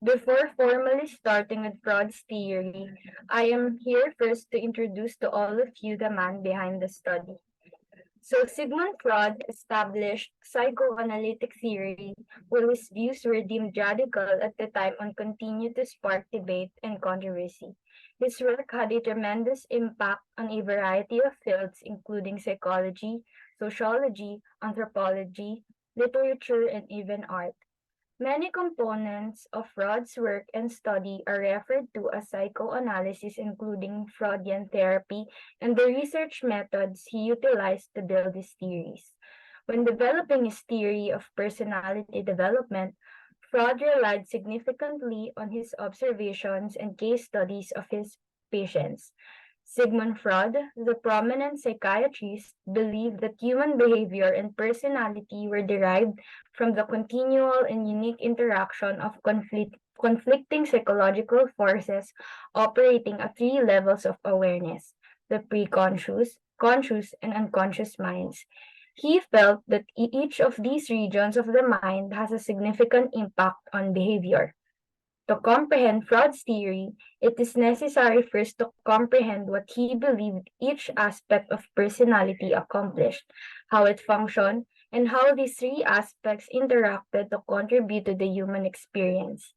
Before formally starting with Freud's theory, I am here first to introduce to all of you the man behind the study. So Sigmund Freud established psychoanalytic theory, where his views were deemed radical at the time and continue to spark debate and controversy. His work had a tremendous impact on a variety of fields, including psychology, sociology, anthropology, literature, and even art. Many components of Freud's work and study are referred to as psychoanalysis, including Freudian therapy and the research methods he utilized to build his theories. When developing his theory of personality development, Freud relied significantly on his observations and case studies of his patients. Sigmund Freud, the prominent psychiatrist, believed that human behavior and personality were derived from the continual and unique interaction of conflicting psychological forces operating at three levels of awareness: the preconscious, conscious, and unconscious minds. He felt that each of these regions of the mind has a significant impact on behavior. To comprehend Freud's theory, it is necessary first to comprehend what he believed each aspect of personality accomplished, how it functioned, and how these three aspects interacted to contribute to the human experience.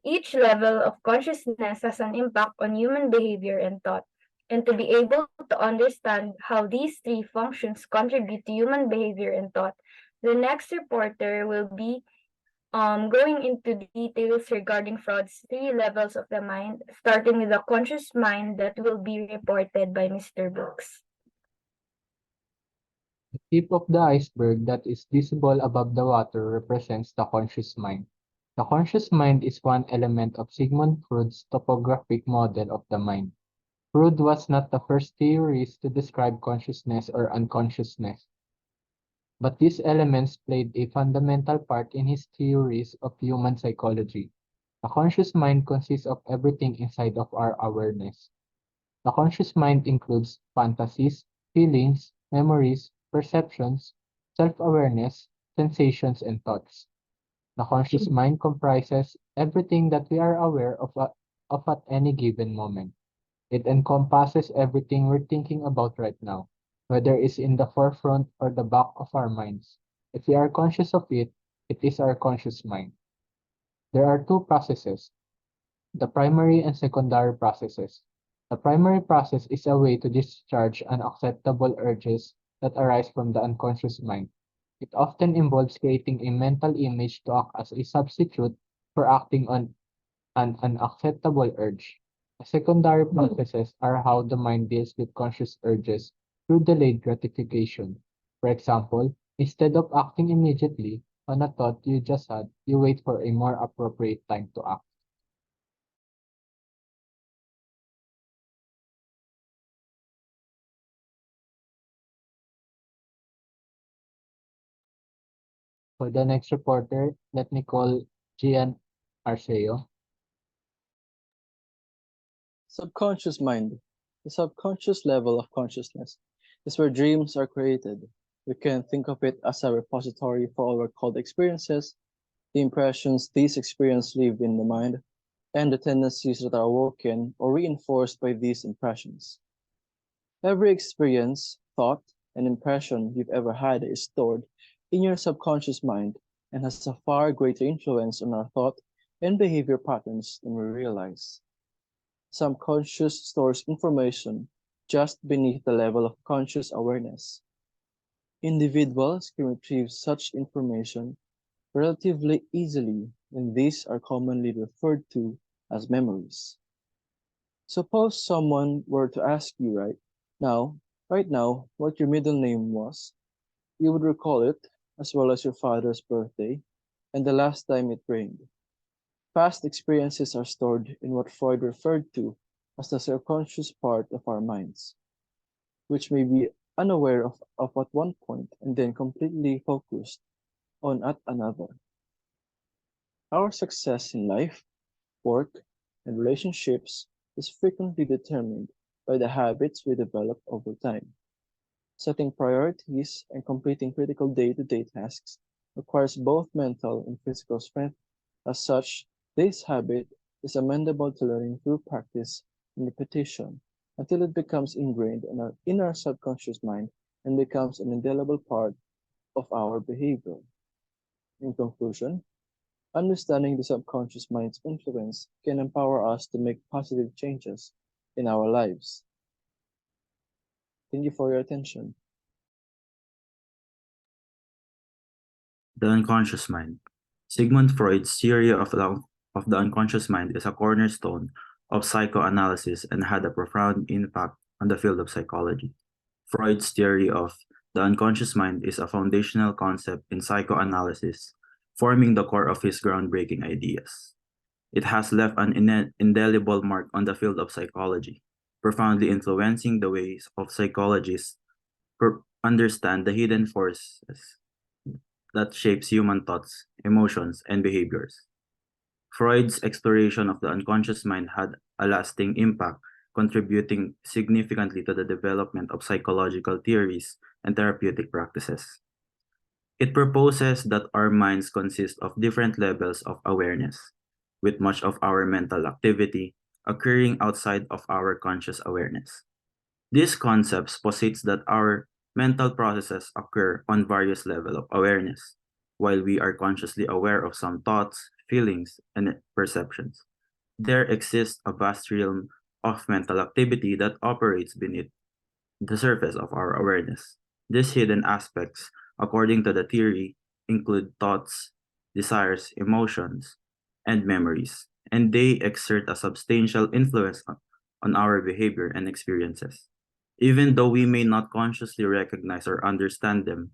Each level of consciousness has an impact on human behavior and thought, and to be able to understand how these three functions contribute to human behavior and thought, the next reporter will be going into details regarding Freud's three levels of the mind, starting with the conscious mind that will be reported by Mr. Brooks. The tip of the iceberg that is visible above the water represents the conscious mind. The conscious mind is one element of Sigmund Freud's topographic model of the mind. Freud was not the first theorist to describe consciousness or unconsciousness, but these elements played a fundamental part in his theories of human psychology. The conscious mind consists of everything inside of our awareness. The conscious mind includes fantasies, feelings, memories, perceptions, self-awareness, sensations, and thoughts. The conscious mind comprises everything that we are aware of at any given moment. It encompasses everything we're thinking about right now, whether it's in the forefront or the back of our minds. If we are conscious of it, it is our conscious mind. There are two processes: the primary and secondary processes. The primary process is a way to discharge unacceptable urges that arise from the unconscious mind. It often involves creating a mental image to act as a substitute for acting on an unacceptable urge. The secondary processes are how the mind deals with conscious urges through delayed gratification. For example, instead of acting immediately on a thought you just had, you wait for a more appropriate time to act. For the next reporter, let me call Gian Arceo. Subconscious mind. The subconscious level of consciousness is where dreams are created. We can think of it as a repository for all recalled experiences, the impressions these experiences leave in the mind, and the tendencies that are awoken or reinforced by these impressions. Every experience, thought, and impression you've ever had is stored in your subconscious mind and has a far greater influence on our thought and behavior patterns than we realize. Subconscious stores information just beneath the level of conscious awareness. Individuals can retrieve such information relatively easily, and these are commonly referred to as memories. Suppose someone were to ask you right now, what your middle name was. You would recall it, as well as your father's birthday and the last time it rained. Past experiences are stored in what Freud referred to as the subconscious part of our minds, which may be unaware of at one point and then completely focused on at another. Our success in life, work, and relationships is frequently determined by the habits we develop over time. Setting priorities and completing critical day-to-day tasks requires both mental and physical strength. As such, This habit is amendable to learning through practice and repetition until it becomes ingrained in our subconscious mind and becomes an indelible part of our behavior. In conclusion, understanding the subconscious mind's influence can empower us to make positive changes in our lives. Thank you for your attention. The unconscious mind. Sigmund Freud's theory of the unconscious mind is a cornerstone of psychoanalysis and had a profound impact on the field of psychology. Freud's theory of the unconscious mind is a foundational concept in psychoanalysis, forming the core of his groundbreaking ideas. It has left an indelible mark on the field of psychology, profoundly influencing the ways of psychologists understand the hidden forces that shapes human thoughts, emotions, and behaviors. Freud's exploration of the unconscious mind had a lasting impact, contributing significantly to the development of psychological theories and therapeutic practices. It proposes that our minds consist of different levels of awareness, with much of our mental activity occurring outside of our conscious awareness. This concept posits that our mental processes occur on various levels of awareness, while we are consciously aware of some thoughts, feelings, and perceptions. There exists a vast realm of mental activity that operates beneath the surface of our awareness. These hidden aspects, according to the theory, include thoughts, desires, emotions, and memories, and they exert a substantial influence on our behavior and experiences. Even though we may not consciously recognize or understand them,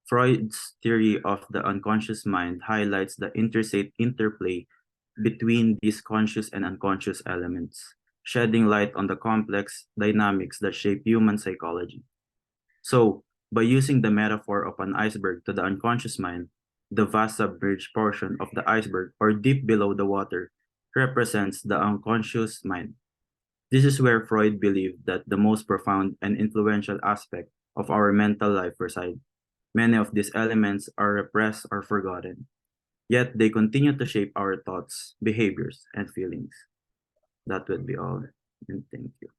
Freud's theory of the unconscious mind highlights the interstate interplay between these conscious and unconscious elements, shedding light on the complex dynamics that shape human psychology. So, by using the metaphor of an iceberg to the unconscious mind, the vast submerged portion of the iceberg, or deep below the water, represents the unconscious mind. This is where Freud believed that the most profound and influential aspect of our mental life reside. Many of these elements are repressed or forgotten, yet they continue to shape our thoughts, behaviors, and feelings. That would be all, and thank you.